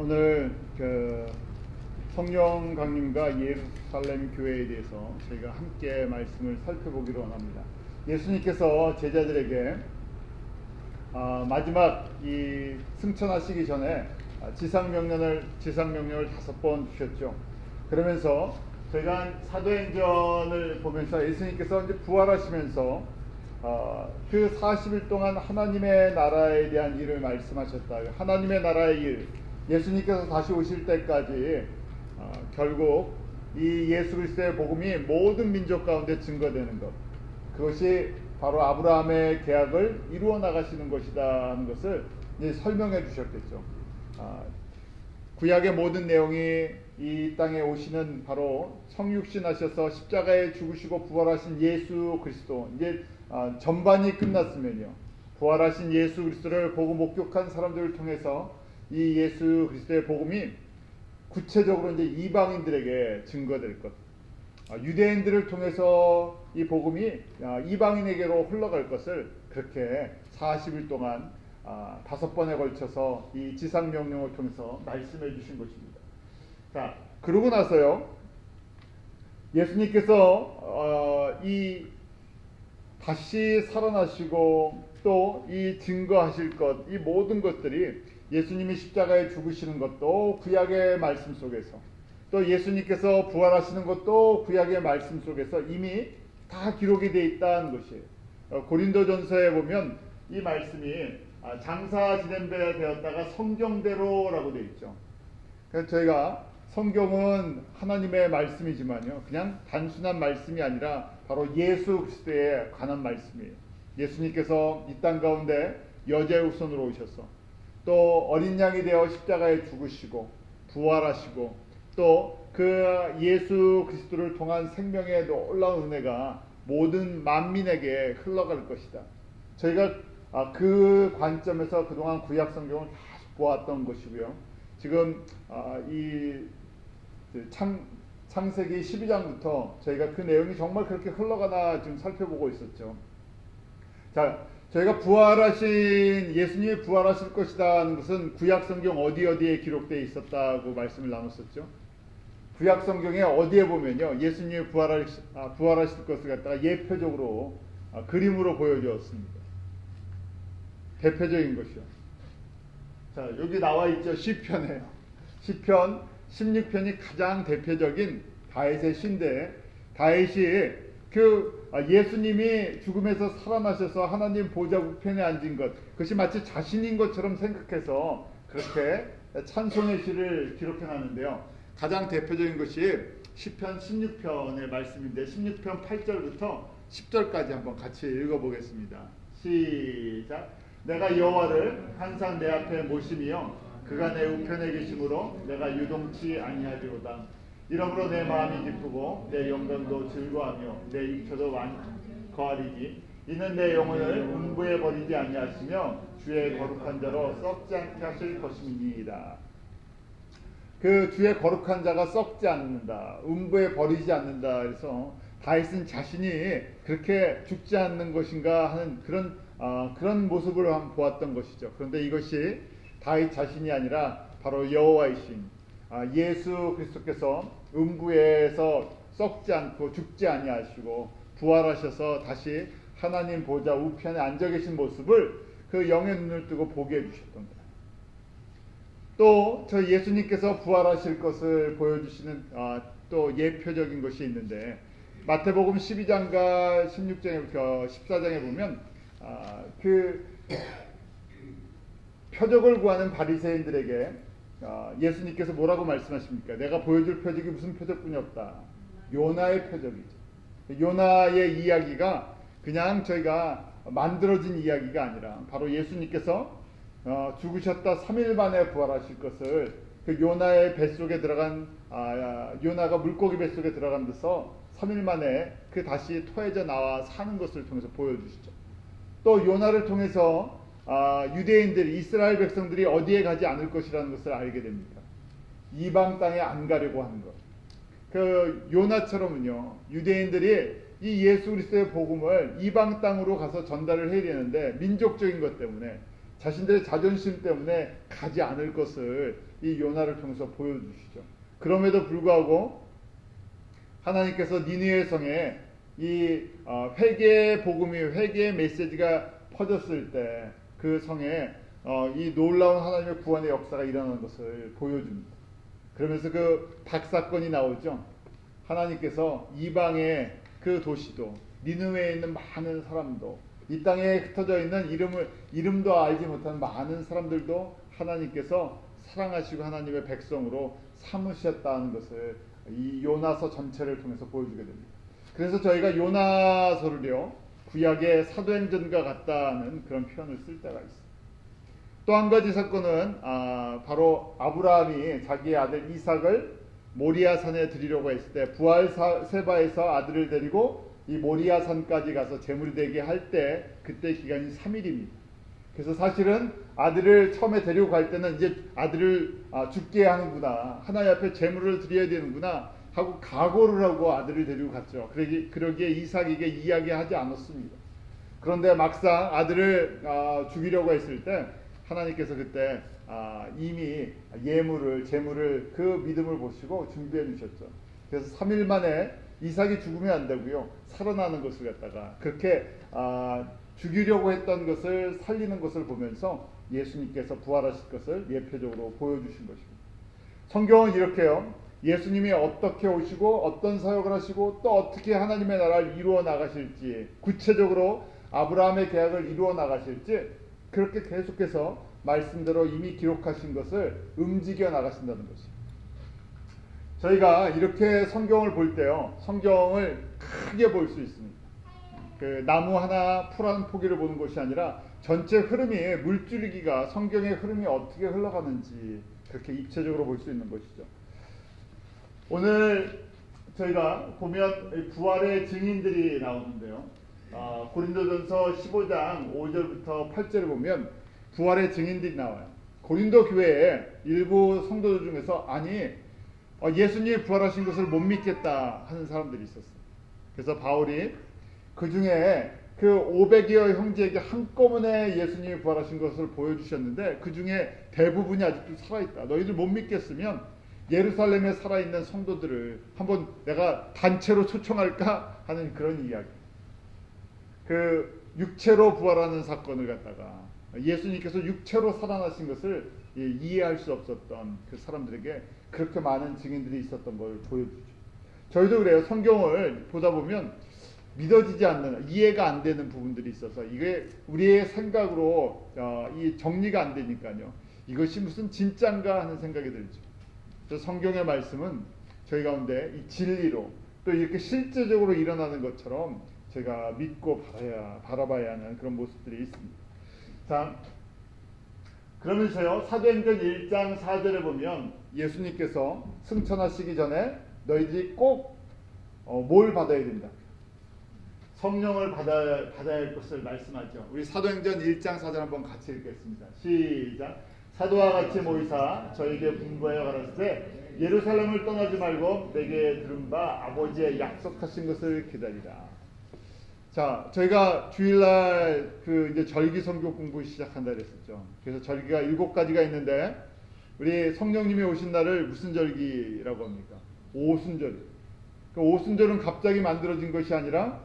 오늘 성령 강림과 예루살렘 교회에 대해서 저희가 함께 말씀을 살펴보기로 원합니다. 예수님께서 제자들에게 마지막 이 승천하시기 전에 지상명령을 5번 주셨죠. 그러면서 저희가 사도행전을 보면서 예수님께서 이제 부활하시면서 그 40일 동안 하나님의 나라에 대한 일을 말씀하셨다. 하나님의 나라의 일, 예수님께서 다시 오실 때까지 결국 이 예수 그리스도의 복음이 모든 민족 가운데 증거되는 것, 그것이 바로 아브라함의 계약을 이루어 나가시는 것이다 하는 것을 이제 설명해 주셨겠죠. 구약의 모든 내용이 이 땅에 오시는 바로 성육신 하셔서 십자가에 죽으시고 부활하신 예수 그리스도, 이제 전반이 끝났으면요, 부활하신 예수 그리스도를 보고 목격한 사람들을 통해서 이 예수 그리스도의 복음이 구체적으로 이제 이방인들에게 증거될 것, 유대인들을 통해서 이 복음이 이방인에게로 흘러갈 것을 그렇게 40일 동안 5번에 걸쳐서 이 지상명령을 통해서 말씀해 주신 것입니다. 자, 그러고 나서요, 예수님께서 이 다시 살아나시고 또 이 증거하실 것, 이 모든 것들이 예수님이 십자가에 죽으시는 것도 구약의 말씀 속에서, 또 예수님께서 부활하시는 것도 구약의 말씀 속에서 이미 다 기록이 되어 있다는 것이에요. 고린도전서에 보면 이 말씀이 장사 지냄배 되었다가 성경대로라고 되어 있죠. 그래서 저희가 성경은 하나님의 말씀이지만요, 그냥 단순한 말씀이 아니라 바로 예수 그리스도에 관한 말씀이에요. 예수님께서 이 땅 가운데 여자의 후손으로 오셔서 또 어린 양이 되어 십자가에 죽으시고 부활하시고 또 그 예수 그리스도를 통한 생명의 놀라운 은혜가 모든 만민에게 흘러갈 것이다. 저희가 그 관점에서 그동안 구약 성경을 다 보았던 것이고요. 지금 이 창세기 12장부터 저희가 그 내용이 정말 그렇게 흘러가나 지금 살펴보고 있었죠. 자, 저희가 부활하신 예수님이 부활하실 것이다 하는 것은 구약 성경 어디에 기록되어 있었다고 말씀을 나눴었죠. 구약 성경에 어디에 보면요, 예수님이 부활하실 것을 갖다가 예표적으로 그림으로 보여주었습니다. 대표적인 것이요. 자, 여기 나와 있죠. 시편에요. 시편 16편이 가장 대표적인 다윗의 시인데, 다윗이 예수님이 죽음에서 살아나셔서 하나님 보좌 우편에 앉은 것, 그것이 마치 자신인 것처럼 생각해서 그렇게 찬송의 시를 기록해 놨는데요. 가장 대표적인 것이 시편 16편의 말씀인데, 16편 8절부터 10절까지 한번 같이 읽어보겠습니다. 시작. 내가 여호와를 항상 내 앞에 모심이여 그가 내 우편에 계심으로 내가 유동치 아니하리로다. 이러므로 내 마음이 기쁘고 내 영광도 즐거하며 내 육체도 거하리니 이는 내 영혼을 음부에 버리지 아니하시며 주의 거룩한 자로 썩지 않게 하실 것임이니이다. 그 주의 거룩한 자가 썩지 않는다, 음부에 버리지 않는다. 그래서 다윗은 자신이 그렇게 죽지 않는 것인가 하는 그런 모습을 한번 보았던 것이죠. 그런데 이것이 다윗 자신이 아니라 바로 여호와이신 예수 그리스도께서 음부에서 썩지 않고 죽지 아니하시고 부활하셔서 다시 하나님 보좌 우편에 앉아 계신 모습을 그 영의 눈을 뜨고 보게 해주셨던 거예요. 또 저 예수님께서 부활하실 것을 보여주시는 또 예표적인 것이 있는데, 마태복음 12장과 16장에 14장에 보면 그 표적을 구하는 바리새인들에게 예수님께서 뭐라고 말씀하십니까? 내가 보여줄 표적이 무슨 표적뿐이 없다. 요나의 표적이죠. 요나의 이야기가 그냥 저희가 만들어진 이야기가 아니라 바로 예수님께서 죽으셨다 3일 만에 부활하실 것을 그 요나의 뱃속에 들어간 요나가 물고기 뱃속에 들어간 데서 3일 만에 그 다시 토해져 나와 사는 것을 통해서 보여주시죠. 또 요나를 통해서 유대인들, 이스라엘 백성들이 어디에 가지 않을 것이라는 것을 알게 됩니다. 이방 땅에 안 가려고 하는 것. 그 요나처럼은요, 유대인들이 이 예수 그리스도의 복음을 이방 땅으로 가서 전달을 해야 되는데 민족적인 것 때문에 자신들의 자존심 때문에 가지 않을 것을 이 요나를 통해서 보여주시죠. 그럼에도 불구하고 하나님께서 니느웨 성에 이 회개의 복음이, 회개의 메시지가 퍼졌을 때 그 성에 이 놀라운 하나님의 구원의 역사가 일어나는 것을 보여줍니다. 그러면서 그 박사건이 나오죠. 하나님께서 이방의 그 도시도, 니느웨에 있는 많은 사람도, 이 땅에 흩어져 있는 이름도 알지 못하는 많은 사람들도 하나님께서 사랑하시고 하나님의 백성으로 삼으셨다는 것을 이 요나서 전체를 통해서 보여주게 됩니다. 그래서 저희가 요나서를요, 구약의 사도행전과 같다는 그런 표현을 쓸 때가 있습니다. 또 한 가지 사건은 바로 아브라함이 자기의 아들 이삭을 모리아산에 드리려고 했을 때 부할세바에서 아들을 데리고 이 모리아산까지 가서 제물이 되게 할 때 그때 기간이 3일입니다. 그래서 사실은 아들을 처음에 데리고 갈 때는 이제 아들을 죽게 하는구나, 하나님 앞에 제물을 드려야 되는구나 하고 각오를 하고 아들을 데리고 갔죠. 그러기에 이삭에게 이야기하지 않았습니다. 그런데 막상 아들을 죽이려고 했을 때 하나님께서 그때 이미 제물을 그 믿음을 보시고 준비해 주셨죠. 그래서 3일 만에 이삭이 죽으면 안 되고요, 살아나는 것을 갖다가 그렇게 죽이려고 했던 것을 살리는 것을 보면서 예수님께서 부활하실 것을 예표적으로 보여주신 것입니다. 성경은 이렇게요, 예수님이 어떻게 오시고 어떤 사역을 하시고 또 어떻게 하나님의 나라를 이루어 나가실지, 구체적으로 아브라함의 계약을 이루어 나가실지 그렇게 계속해서 말씀대로 이미 기록하신 것을 움직여 나가신다는 것입니다. 저희가 이렇게 성경을 볼 때요, 성경을 크게 볼 수 있습니다. 그 나무 하나, 풀 한 포기를 보는 것이 아니라 전체 흐름이, 물줄기가, 성경의 흐름이 어떻게 흘러가는지 그렇게 입체적으로 볼 수 있는 것이죠. 오늘 저희가 보면 부활의 증인들이 나오는데요, 고린도전서 15장 5절부터 8절을 보면 부활의 증인들이 나와요. 고린도 교회에 일부 성도들 중에서 예수님이 부활하신 것을 못 믿겠다 하는 사람들이 있었어요. 그래서 바울이 그 중에 그 500여의 형제에게 한꺼번에 예수님이 부활하신 것을 보여주셨는데 그 중에 대부분이 아직도 살아있다. 너희들 못 믿겠으면 예루살렘에 살아있는 성도들을 한번 내가 단체로 초청할까 하는 그런 이야기. 그 육체로 부활하는 사건을 갖다가 예수님께서 육체로 살아나신 것을 이해할 수 없었던 그 사람들에게 그렇게 많은 증인들이 있었던 걸 보여주죠. 저희도 그래요. 성경을 보다 보면 믿어지지 않는, 이해가 안 되는 부분들이 있어서 이게 우리의 생각으로 이 정리가 안 되니까요, 이것이 무슨 진짠가 하는 생각이 들죠. 그래서 성경의 말씀은 저희 가운데 이 진리로 또 이렇게 실제적으로 일어나는 것처럼 제가 믿고 바라봐야 하는 그런 모습들이 있습니다. 자, 그러면서요, 사도행전 1장 4절에 보면 예수님께서 승천하시기 전에 너희들이 꼭 뭘 받아야 된다, 성령을 받아야 할 것을 말씀하죠. 우리 사도행전 1장 4절 한번 같이 읽겠습니다. 시작. 사도와 같이 모이사 저에게 분부하여 가라사대 예루살렘을 떠나지 말고 내게 들은 바 아버지의 약속하신 것을 기다리라. 자, 저희가 주일날 이제 절기 성경 공부 시작한다 그랬었죠. 그래서 절기가 7가지가 있는데 우리 성령님이 오신 날을 무슨 절기라고 합니까? 오순절. 그 오순절은 갑자기 만들어진 것이 아니라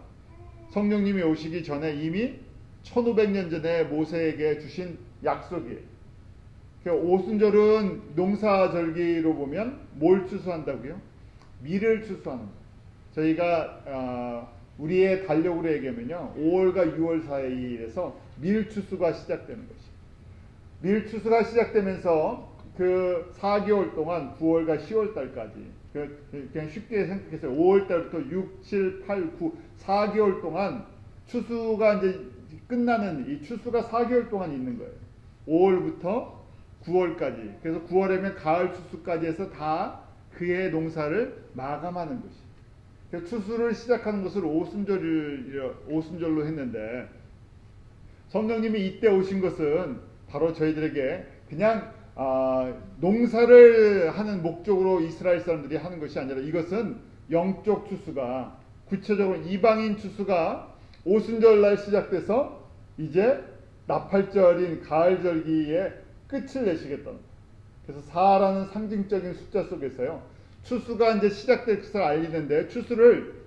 성령님이 오시기 전에 이미 1500년 전에 모세에게 주신 약속이에요. 오순절은 농사절기로 보면 뭘 추수한다고요? 밀을 추수하는 거예요. 저희가 우리의 달력으로 얘기하면요, 5월과 6월 사이에서 밀 추수가 시작되는 것이에요. 밀 추수가 시작되면서 그 4개월 동안 9월과 10월 달까지, 그냥 쉽게 생각해서 5월 달부터 6, 7, 8, 9 4개월 동안 추수가 이제 끝나는, 이 추수가 4개월 동안 있는 거예요. 5월부터 9월까지. 그래서 9월에면 가을 추수까지 해서 다 그의 농사를 마감하는 것이. 그래서 추수를 시작하는 것을 오순절로 했는데, 성령님이 이때 오신 것은 바로 저희들에게 그냥 농사를 하는 목적으로 이스라엘 사람들이 하는 것이 아니라 이것은 영적 추수가, 구체적으로 이방인 추수가 오순절날 시작돼서 이제 나팔절인 가을절기에 끝을 내시겠다는 거예요. 그래서 4라는 상징적인 숫자 속에서요, 추수가 이제 시작될 것을 알리는데, 추수를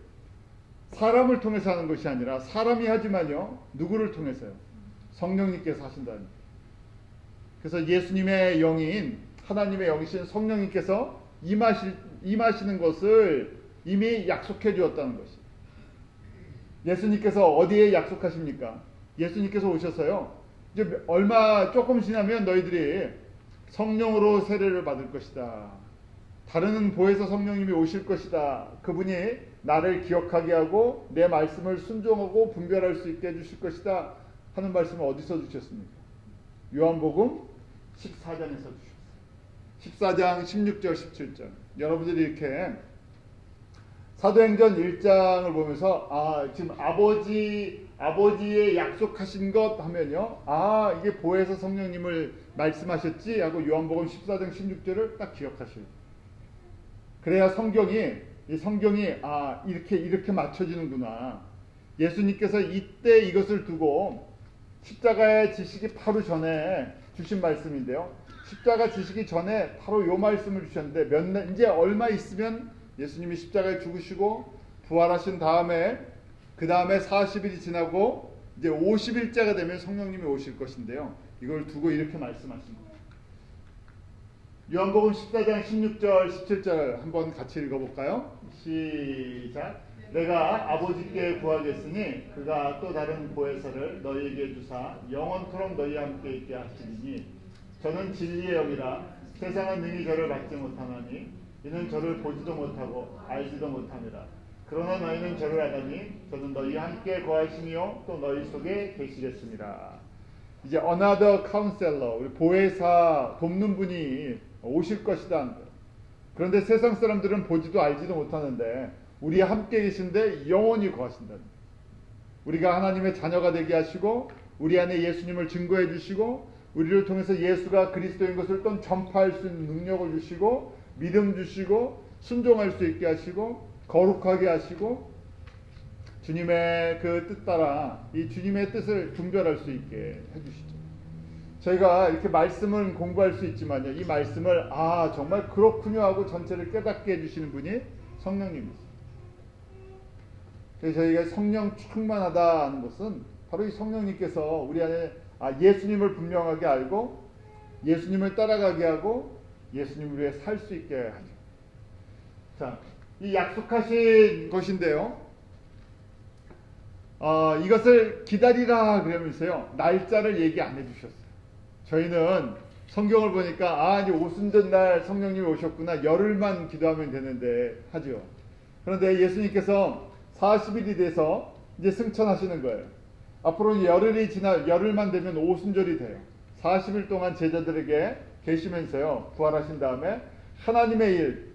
사람을 통해서 하는 것이 아니라 사람이 하지만요, 누구를 통해서요? 성령님께서 하신다는 거예요. 그래서 예수님의 영인 하나님의 영이신 성령님께서 임하시는 것을 이미 약속해 주었다는 것이. 예수님께서 어디에 약속하십니까? 예수님께서 오셔서요, 이제 얼마 조금 지나면 너희들이 성령으로 세례를 받을 것이다. 다른 보혜사 성령님이 오실 것이다. 그분이 나를 기억하게 하고 내 말씀을 순종하고 분별할 수 있게 해주실 것이다 하는 말씀을 어디서 주셨습니까? 요한복음 14장에서 주셨어요. 14장 16절 17절. 여러분들이 이렇게 사도행전 1장을 보면서 지금 아버지의 약속하신 것 하면요, 이게 보혜사 성령님을 말씀하셨지 하고 요한복음 14장 16절을 딱 기억하셔요. 그래야 이 성경이 이렇게 맞춰지는구나. 예수님께서 이때 이것을 두고 십자가에 지시기 바로 전에 주신 말씀인데요, 십자가 지시기 전에 바로 요 말씀을 주셨는데, 이제 얼마 있으면 예수님이 십자가에 죽으시고 부활하신 다음에, 그 다음에 40일이 지나고 이제 50일째가 되면 성령님이 오실 것인데요, 이걸 두고 이렇게 말씀하신 거예요. 요한복음 14장 16절 17절 한번 같이 읽어볼까요? 시작. 내가 아버지께 구하겠으니 그가 또 다른 보혜사를 너희에게 주사 영원토록 너희와 함께 있게 하시리니, 저는 진리의 영이라 세상은 능히 저를 받지 못하나니 이는 저를 보지도 못하고 알지도 못함이라. 그러나 너희는 저를 아나니 저는 너희와 함께 거하시며 또 너희 속에 계시겠습니다. 이제 another counselor, 우리 보혜사 돕는 분이 오실 것이다. 그런데 세상 사람들은 보지도 알지도 못하는데 우리와 함께 계신데 영원히 거하신다. 우리가 하나님의 자녀가 되게 하시고 우리 안에 예수님을 증거해 주시고 우리를 통해서 예수가 그리스도인 것을 또 전파할 수 있는 능력을 주시고 믿음 주시고 순종할 수 있게 하시고 거룩하게 하시고 주님의 그 뜻 따라 이 주님의 뜻을 분별할 수 있게 해주시죠. 저희가 이렇게 말씀을 공부할 수 있지만요, 이 말씀을 정말 그렇군요 하고 전체를 깨닫게 해주시는 분이 성령님이세요. 그래서 저희가 성령 충만하다 하는 것은 바로 이 성령님께서 우리 안에 예수님을 분명하게 알고 예수님을 따라가게 하고 예수님을 위해 살 수 있게 하죠. 자, 이 약속하신 것인데요, 이것을 기다리라 그러면서요, 날짜를 얘기 안 해주셨어요. 저희는 성경을 보니까 이제 오순절날 성령님이 오셨구나, 열흘만 기도하면 되는데 하죠. 그런데 예수님께서 40일이 돼서 이제 승천하시는 거예요. 앞으로 열흘만 되면 오순절이 돼요. 40일 동안 제자들에게 계시면서요, 부활하신 다음에 하나님의 일,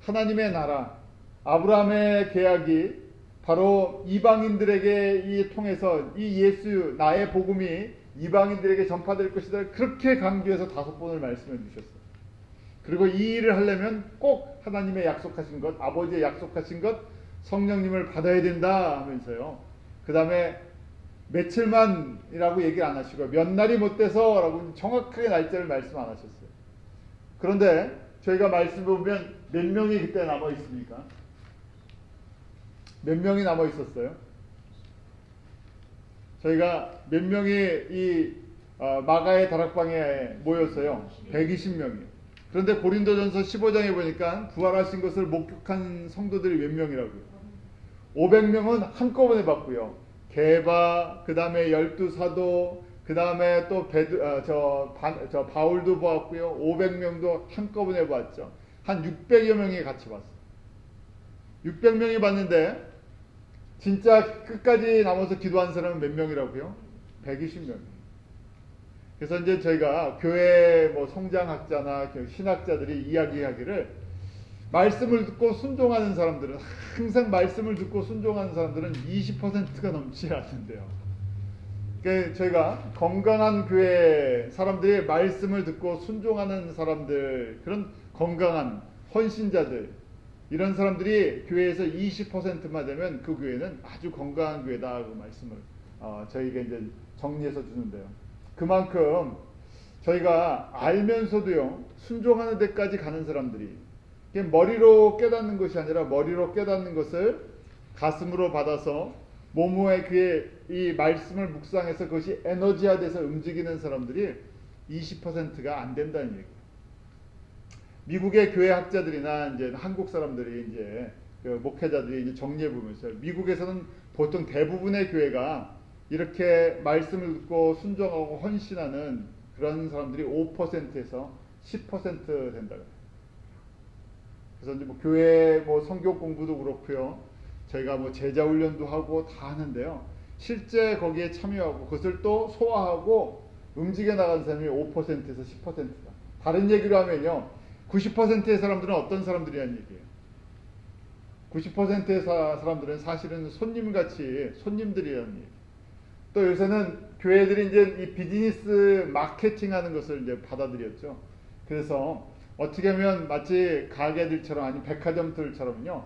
하나님의 나라, 아브라함의 계약이 바로 이방인들에게 통해서 이 예수 나의 복음이 이방인들에게 전파될 것이다, 그렇게 강조해서 5번을 말씀해 주셨어요. 그리고 이 일을 하려면 꼭 하나님의 약속하신 것, 아버지의 약속하신 것, 성령님을 받아야 된다 하면서요, 그 다음에 며칠만이라고 얘기를 안 하시고 몇 날이 못 돼서 라고 정확하게 날짜를 말씀 안 하셨어요. 그런데 저희가 말씀 보면 몇 명이 그때 남아 있습니까? 몇 명이 남아 있었어요? 저희가 몇 명이 이 마가의 다락방에 모였어요? 120명이요. 그런데 고린도전서 15장에 보니까 부활하신 것을 목격한 성도들이 몇 명이라고요? 500명은 한꺼번에 봤고요. 게바, 그 다음에 12사도, 그 다음에 또 바울도 보았고요. 500명도 한꺼번에 봤죠. 한 600여 명이 같이 봤어요. 600명이 봤는데 진짜 끝까지 남아서 기도한 사람은 몇 명이라고요? 120명. 그래서 이제 저희가 교회 성장학자나 신학자들이 이야기하기를, 말씀을 듣고 순종하는 사람들은, 항상 말씀을 듣고 순종하는 사람들은 20%가 넘지 않는데요. 그러니까 저희가 건강한 교회 사람들이 말씀을 듣고 순종하는 사람들, 그런 건강한 헌신자들, 이런 사람들이 교회에서 20%만 되면 그 교회는 아주 건강한 교회다 그 말씀을 저희가 이제 정리해서 주는데요. 그만큼 저희가 알면서도요 순종하는 데까지 가는 사람들이, 이게 머리로 깨닫는 것이 아니라 머리로 깨닫는 것을 가슴으로 받아서 몸에 그의 이 말씀을 묵상해서 그것이 에너지화돼서 움직이는 사람들이 20%가 안 된다는 얘기예요. 미국의 교회 학자들이나 이제 한국 사람들이 이제 그 목회자들이 이제 정리해 보면서, 미국에서는 보통 대부분의 교회가 이렇게 말씀을 듣고 순종하고 헌신하는 그런 사람들이 5%에서 10% 된다. 그래서 이제 뭐 교회 뭐 성경 공부도 그렇고요, 저희가 뭐 제자 훈련도 하고 다 하는데요, 실제 거기에 참여하고 그것을 또 소화하고 움직여 나가는 사람이 5%에서 10%다. 다른 얘기로 하면요, 90%의 사람들은 어떤 사람들이란 얘기예요. 90%의 사람들은 사실은 손님같이 손님들이라는 얘기. 또 요새는 교회들이 이제 이 비즈니스 마케팅하는 것을 이제 받아들였죠. 그래서 어떻게 하면 마치 가게들처럼 아니면 백화점들처럼요,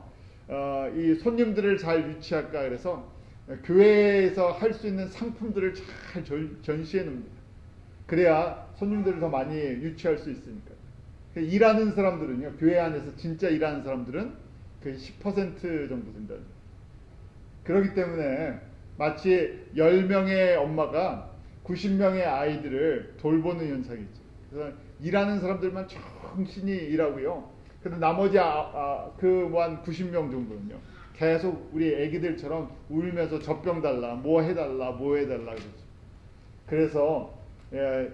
이 손님들을 잘 유치할까 그래서 교회에서 할 수 있는 상품들을 잘 전시해 놓습니다. 그래야 손님들을 더 많이 유치할 수 있으니까. 일하는 사람들은요, 교회 안에서 진짜 일하는 사람들은 그 10% 정도 된다. 그렇기 때문에 마치 10명의 엄마가 90명의 아이들을 돌보는 현상이 있죠. 그래서 일하는 사람들만 정신이 일하고요, 근데 나머지 그 한 90명 정도는요 계속 우리 애기들처럼 울면서 젖병 달라, 뭐 해달라, 뭐 해달라 그러죠. 그래서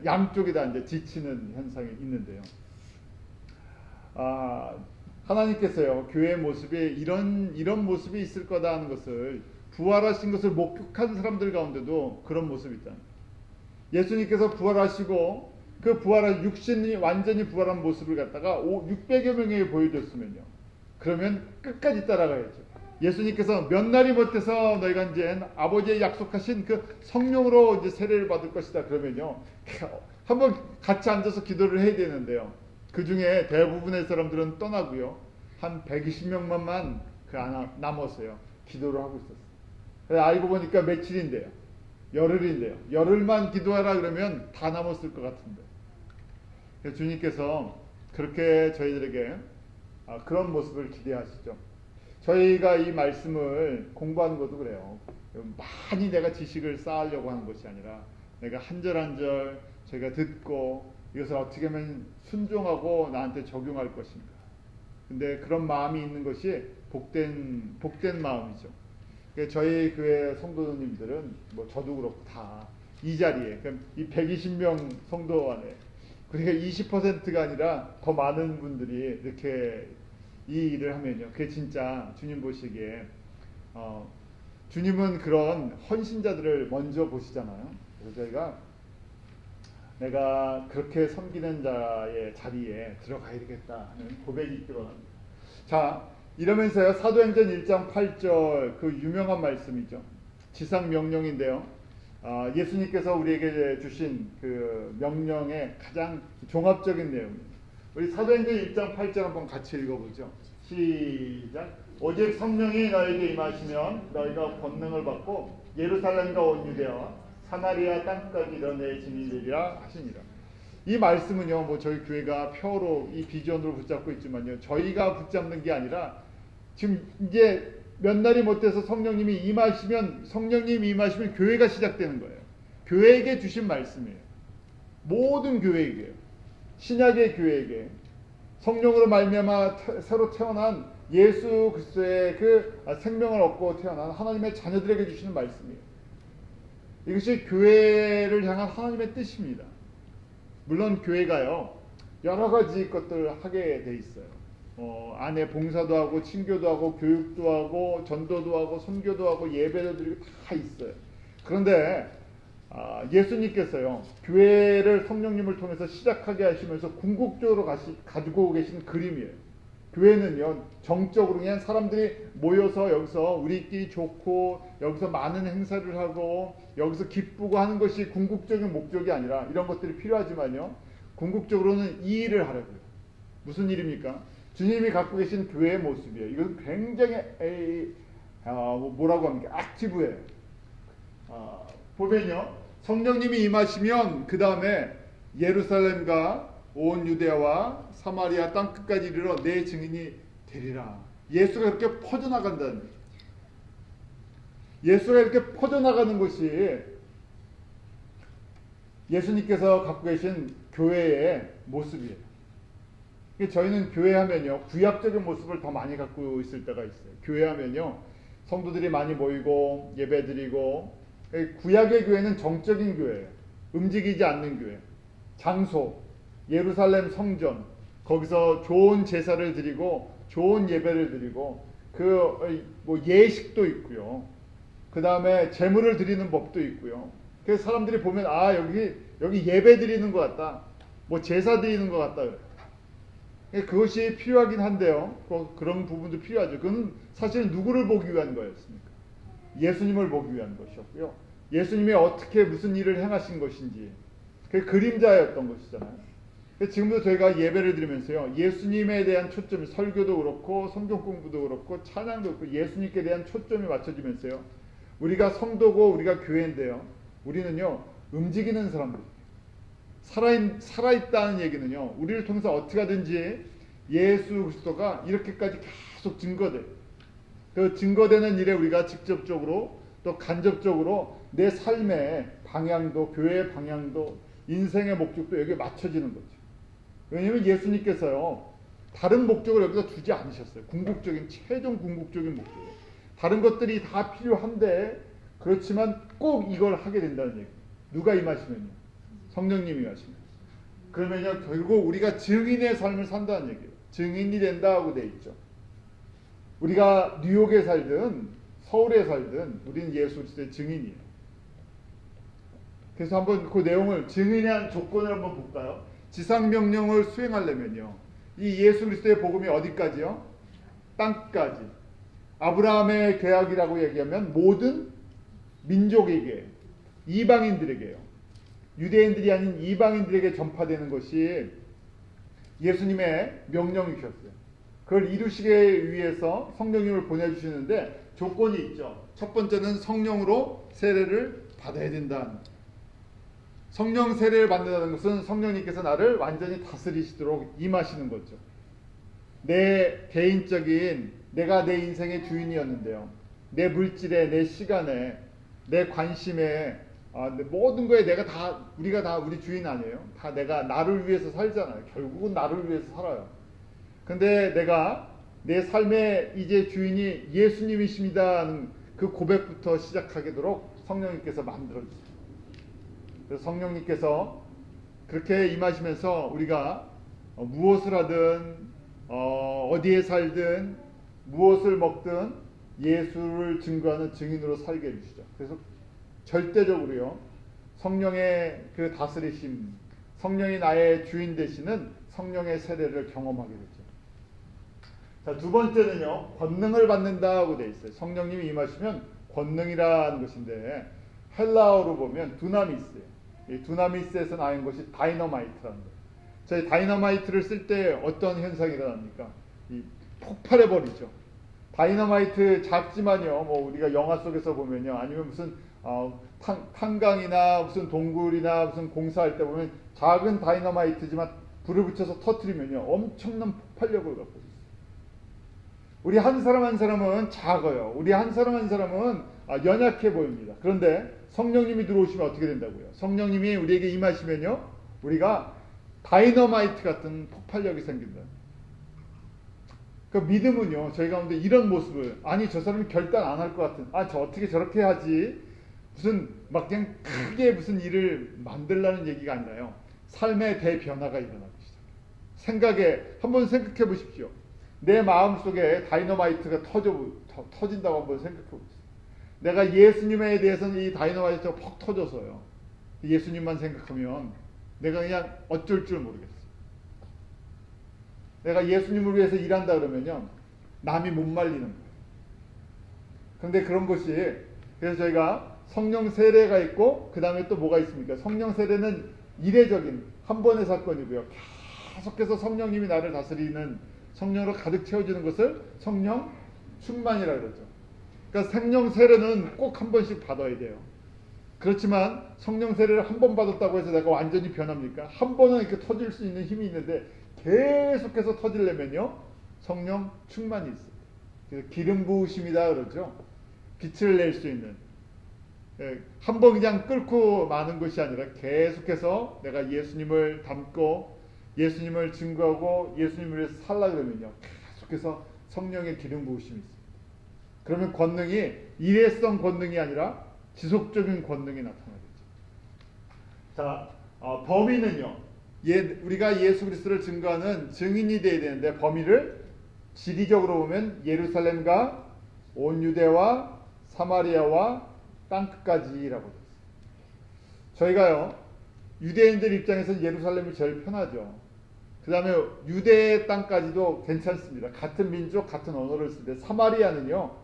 양쪽이 다 이제 지치는 현상이 있는데요. 하나님께서요, 교회의 모습에 이런 모습이 있을 거다 하는 것을, 부활하신 것을 목격한 사람들 가운데도 그런 모습이 있다. 예수님께서 부활하시고 그 부활한 육신이 완전히 부활한 모습을 갖다가 600여 명에게 보여줬으면요, 그러면 끝까지 따라가야죠. 예수님께서 몇 날이 못해서 너희가 이제 아버지의 약속하신 그 성령으로 이제 세례를 받을 것이다 그러면요, 한번 같이 앉아서 기도를 해야 되는데요, 그 중에 대부분의 사람들은 떠나고요, 한 120명만 남았어요. 기도를 하고 있었어요. 그래서 알고 보니까 며칠인데요, 열흘인데요, 열흘만 기도하라 그러면 다 남았을 것 같은데. 그래서 주님께서 그렇게 저희들에게 그런 모습을 기대하시죠. 저희가 이 말씀을 공부하는 것도 그래요. 많이 내가 지식을 쌓으려고 하는 것이 아니라 내가 한 절 한 절 저희가 듣고 이것을 어떻게 하면 순종하고 나한테 적용할 것인가. 근데 그런 마음이 있는 것이 복된 마음이죠. 저희 교회 성도님들은 뭐 저도 그렇고 다 이 자리에, 이 120명 성도 안에, 그러니까 20%가 아니라 더 많은 분들이 이렇게 이 일을 하면요, 그게 진짜 주님 보시기에 주님은 그런 헌신자들을 먼저 보시잖아요. 그래서 저희가 내가 그렇게 섬기는 자의 자리에 들어가야 되겠다 하는 고백이 있기로 합니다. 자, 이러면서요, 사도행전 1장 8절 그 유명한 말씀이죠. 지상 명령인데요, 예수님께서 우리에게 주신 그 명령의 가장 종합적인 내용입니다. 우리 사도행전 1장 8절 한번 같이 읽어보죠. 시작. 오직 성령이 너에게 임하시면 너희가 권능을 받고 예루살렘과 온 유대와 사마리아 땅까지 이런 내 증인되리라 하시니라. 이 말씀은요, 뭐 저희 교회가 표로 이 비전으로 붙잡고 있지만요, 저희가 붙잡는 게 아니라 지금 이제 몇 날이 못돼서 성령님이 임하시면 교회가 시작되는 거예요. 교회에게 주신 말씀이에요. 모든 교회에게요. 신약의 교회에게 성령으로 말미암아 새로 태어난 예수 그리스도의 그 생명을 얻고 태어난 하나님의 자녀들에게 주시는 말씀이에요. 이것이 교회를 향한 하나님의 뜻입니다. 물론 교회가요, 여러 가지 것들을 하게 돼 있어요. 안에 봉사도 하고 친교도 하고 교육도 하고 전도도 하고 선교도 하고 예배도 드리고 다 있어요. 그런데 예수님께서요, 교회를 성령님을 통해서 시작하게 하시면서 궁극적으로 가지고 계신 그림이에요. 교회는요, 정적으로 그냥 사람들이 모여서 여기서 우리끼리 좋고 여기서 많은 행사를 하고 여기서 기쁘고 하는 것이 궁극적인 목적이 아니라, 이런 것들이 필요하지만요, 궁극적으로는 이 일을 하라고요. 무슨 일입니까? 주님이 갖고 계신 교회의 모습이에요. 이건 굉장히 뭐라고 합니까? 액티브예요. 보면요, 성령님이 임하시면 그 다음에 예루살렘과 온 유대와 사마리아 땅 끝까지 이르러 내 증인이 되리라. 예수가 이렇게 퍼져나간다는 거예요. 예수가 이렇게 퍼져나가는 것이 예수님께서 갖고 계신 교회의 모습이에요. 저희는 교회하면요, 구약적인 모습을 더 많이 갖고 있을 때가 있어요. 교회하면요, 성도들이 많이 모이고 예배드리고, 구약의 교회는 정적인 교회예요. 움직이지 않는 교회. 장소, 예루살렘 성전, 거기서 좋은 제사를 드리고 좋은 예배를 드리고 뭐 예식도 있고요. 그 다음에 제물을 드리는 법도 있고요. 그래서 사람들이 보면 여기 예배 드리는 것 같다, 뭐 제사 드리는 것 같다. 그것이 필요하긴 한데요. 그런 부분도 필요하죠. 그건 사실은 누구를 보기 위한 거였습니까? 예수님을 보기 위한 것이었고요. 예수님이 어떻게 무슨 일을 행하신 것인지 그 그림자였던 것이잖아요. 지금도 저희가 예배를 드리면서요, 예수님에 대한 초점이, 설교도 그렇고 성경 공부도 그렇고 찬양도 그렇고 예수님께 대한 초점이 맞춰지면서요, 우리가 성도고 우리가 교회인데요, 우리는요 움직이는 사람들, 살아있다는 얘기는요, 우리를 통해서 어떻게 하든지 예수 그리스도가 이렇게까지 계속 증거돼. 그 증거되는 일에 우리가 직접적으로 또 간접적으로 내 삶의 방향도, 교회의 방향도, 인생의 목적도 여기에 맞춰지는 거죠. 왜냐하면 예수님께서요, 다른 목적을 여기다 두지 않으셨어요. 최종 궁극적인 목적. 다른 것들이 다 필요한데, 그렇지만 꼭 이걸 하게 된다는 얘기예요. 누가 임하시면요? 성령님이 임하시면. 그러면요, 결국 우리가 증인의 삶을 산다는 얘기예요. 증인이 된다고 돼 있죠. 우리가 뉴욕에 살든 서울에 살든 우리는 예수 그리스도의 증인이에요. 그래서 한번 그 내용을, 증인의 조건을 한번 볼까요? 지상명령을 수행하려면요, 이 예수 그리스도의 복음이 어디까지요? 땅까지. 아브라함의 계약이라고 얘기하면 모든 민족에게, 이방인들에게요, 유대인들이 아닌 이방인들에게 전파되는 것이 예수님의 명령이셨어요. 그걸 이루시기 위해서 성령님을 보내주시는데 조건이 있죠. 첫 번째는 성령으로 세례를 받아야 된다. 성령 세례를 받는다는 것은 성령님께서 나를 완전히 다스리시도록 임하시는 거죠. 내 개인적인, 내가 내 인생의 주인이었는데요, 내 물질에, 내 시간에, 내 관심에, 모든 거에 우리가 다 우리 주인 아니에요? 다 내가 나를 위해서 살잖아요. 결국은 나를 위해서 살아요. 근데 내가 내 삶의 이제 주인이 예수님이십니다는 그 고백부터 시작하도록 성령님께서 만들어주세요. 그래서 성령님께서 그렇게 임하시면서 우리가 무엇을 하든 어디에 살든 무엇을 먹든 예수를 증거하는 증인으로 살게 해주시죠. 그래서 절대적으로요, 성령의 그 다스리심, 성령이 나의 주인 되시는 성령의 세례를 경험하게 되죠. 자, 두 번째는요, 권능을 받는다고 되어 있어요. 성령님이 임하시면 권능이라는 것인데, 헬라어로 보면 두나미스예요. 이 두나미스에서 나온 것이 다이너마이트라는 거예요. 저희 다이너마이트를 쓸 때 어떤 현상이 일어납니까? 폭발해버리죠. 다이너마이트 작지만요, 뭐 우리가 영화 속에서 보면요, 아니면 무슨 탄강이나 무슨 동굴이나 무슨 공사할 때 보면 작은 다이너마이트지만 불을 붙여서 터뜨리면요, 엄청난 폭발력을 갖고 있어요. 우리 한 사람 한 사람은 작아요. 우리 한 사람 한 사람은 연약해 보입니다. 그런데 성령님이 들어오시면 어떻게 된다고요? 성령님이 우리에게 임하시면요, 우리가 다이너마이트 같은 폭발력이 생긴다. 그 믿음은요, 저희 가운데 이런 모습을, 저 사람이 결단 안 할 것 같은, 저 어떻게 저렇게 하지, 무슨 막 그냥 크게 무슨 일을 만들라는 얘기가 아니라요, 삶의 대변화가 일어나기 시작해요. 한번 생각해 보십시오. 내 마음속에 다이너마이트가 터진다고 한번 생각해 보세요. 내가 예수님에 대해서는 이 다이너마이트가 퍽 터져서요, 예수님만 생각하면 내가 그냥 어쩔 줄 모르겠어요. 내가 예수님을 위해서 일한다 그러면요, 남이 못 말리는 거예요. 그런데 그런 것이, 그래서 저희가 성령 세례가 있고 그 다음에 또 뭐가 있습니까? 성령 세례는 이례적인 한 번의 사건이고요, 계속해서 성령님이 나를 다스리는, 성령으로 가득 채워지는 것을 성령 충만이라 그러죠. 그러니까 성령 세례는 꼭 한 번씩 받아야 돼요. 그렇지만 성령 세례를 한 번 받았다고 해서 내가 완전히 변합니까? 한 번은 이렇게 터질 수 있는 힘이 있는데 계속해서 터지려면요 성령 충만이 있어요. 그래서 기름 부으심이다 그러죠. 빛을 낼 수 있는. 한 번 그냥 끓고 마는 것이 아니라 계속해서 내가 예수님을 닮고 예수님을 증거하고 예수님을 위해서 살라 그러면요 계속해서 성령의 기름 부으심이 있어요. 그러면 권능이 일회성 권능이 아니라 지속적인 권능이 나타나겠죠. 자, 범위는요. 우리가 예수 그리스도를 증거하는 증인이 되어야 되는데 범위를 지리적으로 보면 예루살렘과 온 유대와 사마리아와 땅끝까지라고 되어 있어요. 저희가요 유대인들 입장에서는 예루살렘이 제일 편하죠. 그 다음에 유대 땅까지도 괜찮습니다. 같은 민족, 같은 언어를 쓸 때 사마리아는요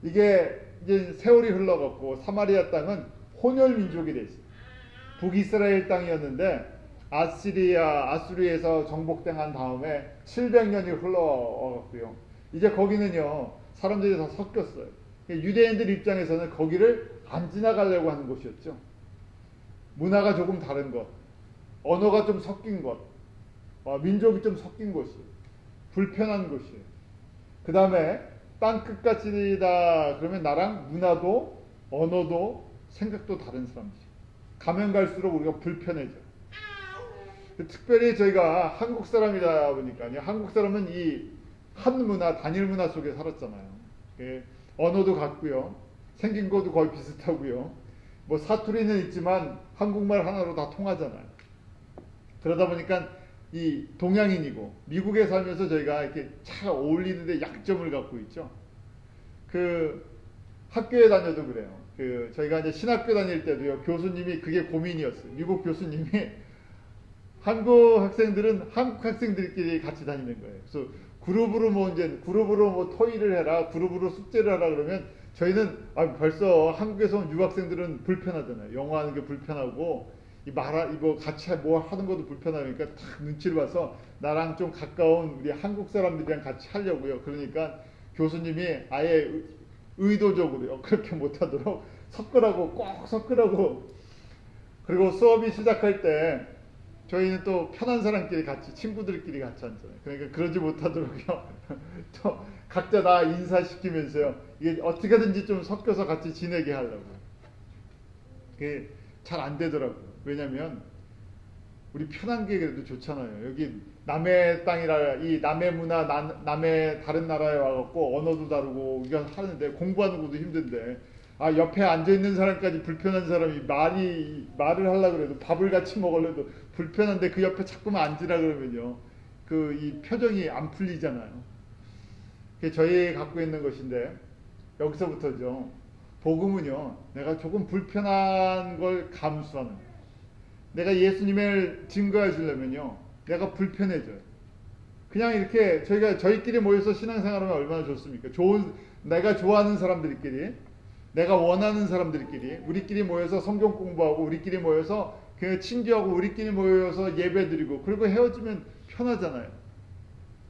이게 이제 세월이 흘러갔고 사마리아 땅은 혼혈 민족이 돼 있어요. 북이스라엘 땅이었는데 아수리에서 정복당한 다음에 700년이 흘러갔고요. 이제 거기는요 사람들이 다 섞였어요. 유대인들 입장에서는 거기를 안 지나가려고 하는 곳이었죠. 문화가 조금 다른 것, 언어가 좀 섞인 것, 민족이 좀 섞인 곳이에요. 불편한 곳이에요. 그 다음에 땅끝까지다 그러면 나랑 문화도 언어도 생각도 다른 사람이죠. 가면 갈수록 우리가 불편해져요. 특별히 저희가 한국 사람이다 보니까요. 한국 사람은 이 한 문화, 단일 문화 속에 살았잖아요. 언어도 같고요. 생긴 것도 거의 비슷하고요. 뭐 사투리는 있지만 한국말 하나로 다 통하잖아요. 그러다 보니까 이 동양인이고 미국에 살면서 저희가 이렇게 잘 어울리는데 약점을 갖고 있죠. 그 학교에 다녀도 그래요. 저희가 이제 신학교 다닐 때도요. 교수님이 그게 고민이었어요. 미국 교수님이 한국 학생들은 한국 학생들끼리 같이 다니는 거예요. 그래서 그룹으로 뭐 토의를 해라, 그룹으로 숙제를 하라 그러면 저희는 벌써 한국에서 온 유학생들은 불편하잖아요. 영어하는 게 불편하고 이거 같이 뭐 하는 것도 불편하니까 딱 눈치를 봐서 나랑 좀 가까운 우리 한국 사람들이랑 같이 하려고요. 그러니까 교수님이 아예 의도적으로요. 그렇게 못하도록 꼭 섞으라고. 그리고 수업이 시작할 때 저희는 또 편한 사람끼리 같이 친구들끼리 같이 앉잖아요. 그러니까 그러지 못하도록요. 또 각자 다 인사시키면서요. 이게 어떻게든지 좀 섞여서 같이 지내게 하려고. 그게 잘 안 되더라고요. 왜냐면 우리 편한 게 그래도 좋잖아요. 여기 남의 땅이라 이 남의 문화, 남의 다른 나라에 와갖고 언어도 다르고 이건 하는데 공부하는 것도 힘든데 옆에 앉아있는 사람까지 불편한 사람이 말을 하려고 그래도 밥을 같이 먹으려도 불편한데 그 옆에 자꾸만 앉으라 그러면요. 이 표정이 안 풀리잖아요. 그게 저희 갖고 있는 것인데 여기서부터죠. 복음은요. 내가 조금 불편한 걸 감수하는 거예요. 내가 예수님을 증거해 주려면요. 내가 불편해져요. 그냥 이렇게 저희끼리 모여서 신앙생활하면 얼마나 좋습니까? 내가 좋아하는 사람들끼리 내가 원하는 사람들끼리 우리끼리 모여서 성경 공부하고 우리끼리 모여서 친교하고 우리끼리 모여서 예배드리고 그리고 헤어지면 편하잖아요.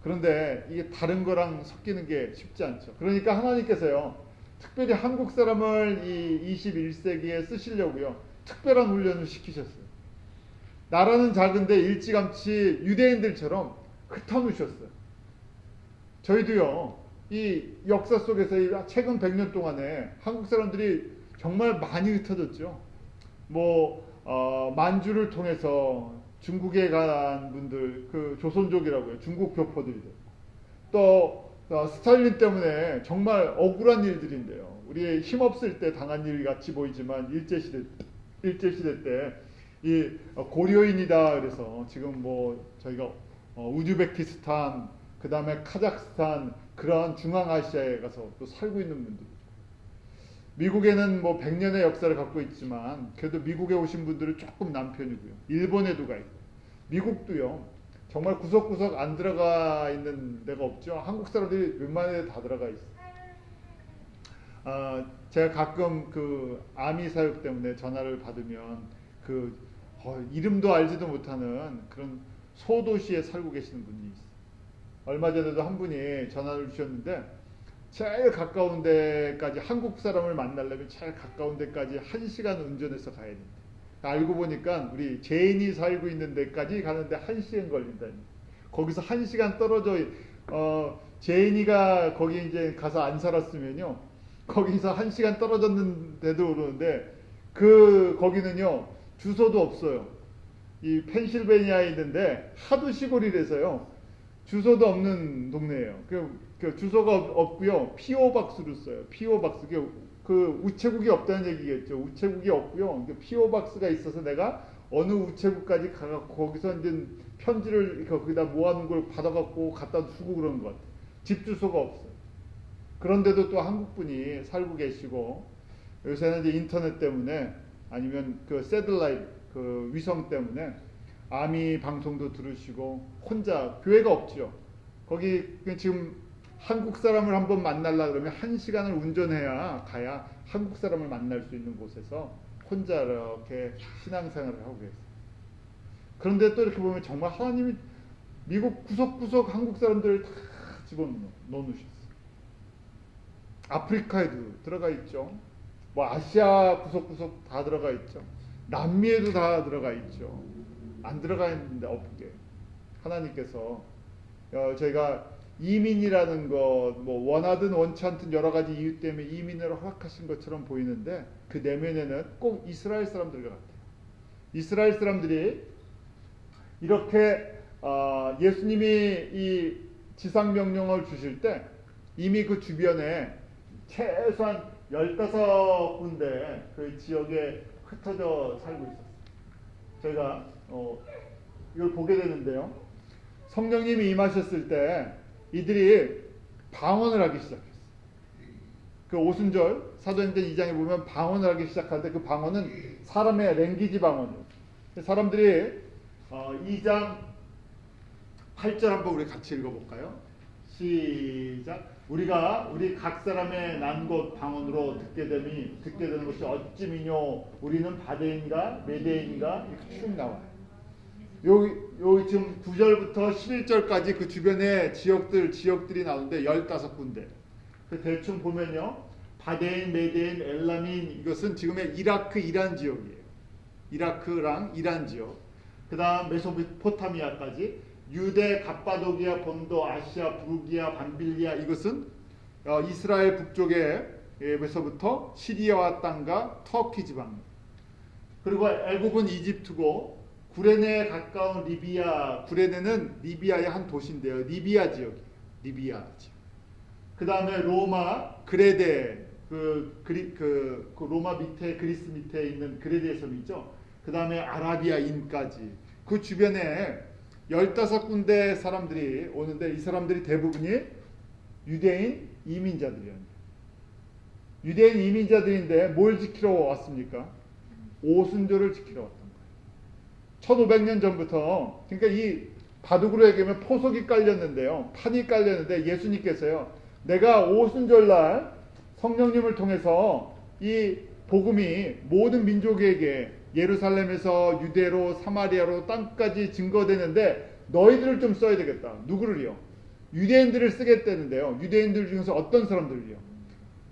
그런데 이게 다른 거랑 섞이는 게 쉽지 않죠. 그러니까 하나님께서요. 특별히 한국 사람을 이 21세기에 쓰시려고요. 특별한 훈련을 시키셨어요. 나라는 작은데 일찌감치 유대인들처럼 흩어놓으셨어요. 저희도요. 이 역사 속에서 최근 100년 동안에 한국 사람들이 정말 많이 흩어졌죠. 만주를 통해서 중국에 간 분들, 조선족이라고요. 중국 교포들이 또 스탈린 때문에 정말 억울한 일들인데요. 우리 힘없을 때 당한 일 같이 보이지만 일제시대 때 이 고려인이다 그래서 지금 저희가 우즈베키스탄 그 다음에 카자흐스탄 그런 중앙아시아에 가서 또 살고 있는 분들. 미국에는 100년의 역사를 갖고 있지만 그래도 미국에 오신 분들은 조금 남편이고요. 일본에도 가 있고 미국도요. 정말 구석구석 안 들어가 있는 데가 없죠. 한국 사람들이 웬만한 데 다 들어가 있어요. 제가 가끔 아미 사역 때문에 전화를 받으면 이름도 알지도 못하는 그런 소도시에 살고 계시는 분이 있어요. 얼마 전에도 한 분이 전화를 주셨는데 제일 가까운 데까지 한국 사람을 만나려면 제일 가까운 데까지 1시간 운전해서 가야 된다. 알고 보니까 우리 제인이 살고 있는 데까지 가는데 1시간 걸린다. 거기서 1시간 떨어져 제인이가 거기 이제 가서 안 살았으면요. 거기서 1시간 떨어졌는데도 그러는데 거기는요. 주소도 없어요. 이 펜실베니아에 있는데 하도 시골이라서요. 주소도 없는 동네예요. 그 주소가 없고요. 피오박스로 써요. 피오박스. 그 우체국이 없다는 얘기겠죠. 우체국이 없고요. 피오박스가 있어서 내가 어느 우체국까지 가갖고 거기서 이제 편지를 거기다 모아놓은 걸 받아갖고 갖다 주고 그러는 것 같아요. 집 주소가 없어요. 그런데도 또 한국 분이 살고 계시고 요새는 이제 인터넷 때문에 아니면 그 새들라이트 그 위성 때문에 아미 방송도 들으시고 혼자 교회가 없죠. 거기 지금 한국 사람을 한번 만나려 그러면 1시간을 운전해야 가야 한국 사람을 만날 수 있는 곳에서 혼자 이렇게 신앙생활을 하고 계세요. 그런데 또 이렇게 보면 정말 하나님이 미국 구석구석 한국 사람들을 다 집어넣으셨어요. 아프리카에도 들어가 있죠. 뭐 아시아 구석구석 다 들어가 있죠. 남미에도 다 들어가 있죠. 안 들어가 있는데 없게 하나님께서 저희가 이민이라는 것, 뭐 원하든 원치 않든 여러 가지 이유 때문에 이민을 허락하신 것처럼 보이는데 그 내면에는 꼭 이스라엘 사람들 같아요. 이스라엘 사람들이 이렇게 예수님이 이 지상 명령을 주실 때 이미 그 주변에 최소한 15군데 그 지역에 흩어져 살고 있었어요. 저희가 이걸 보게 되는데요. 성령님이 임하셨을 때 이들이 방언을 하기 시작했어요. 그 오순절 사도행전 2장에 보면 방언을 하기 시작하는데 그 방언은 사람의 랭귀지 방언이에요. 사람들이 2장 8절 한번 우리 같이 읽어볼까요? 시작. 우리 각 사람의 난 곳 방언으로 듣게 되는 것이 어찌미뇨 우리는 바데인가 메데인가 이렇게 쭉 나와요. 여기 지금 9절부터 11절까지 그 주변에 지역들이 나오는데 15군데. 대충 보면요. 바데인, 메데인, 엘라민 이것은 지금의 이라크, 이란 지역이에요. 이라크랑 이란 지역. 그 다음 메소포타미아까지 유대, 갑바도기아, 본도, 아시아, 부르기아, 밤빌리아 이것은 이스라엘 북쪽에서부터 시리아와 땅과 터키 지방. 그리고 애굽은 이집트고 구레네에 가까운 리비아, 구레네는 리비아의 한 도시인데요. 리비아 지역이에요. 리비아 지역. 그 다음에 로마, 그레데, 그 로마 밑에, 그리스 밑에 있는 그레데 섬이죠. 그 다음에 아라비아인까지. 그 주변에 15군데 사람들이 오는데 이 사람들이 대부분이 유대인 이민자들이었는데 유대인 이민자들인데 뭘 지키러 왔습니까? 오순절을 지키러 왔던 거예요. 1500년 전부터 그러니까 이 바둑으로 얘기하면 포석이 깔렸는데요. 판이 깔렸는데 예수님께서요. 내가 오순절날 성령님을 통해서 이 복음이 모든 민족에게 예루살렘에서 유대로 사마리아로 땅까지 증거되는데 너희들을 좀 써야 되겠다. 누구를요? 유대인들을 쓰겠다는데요. 유대인들 중에서 어떤 사람들을요?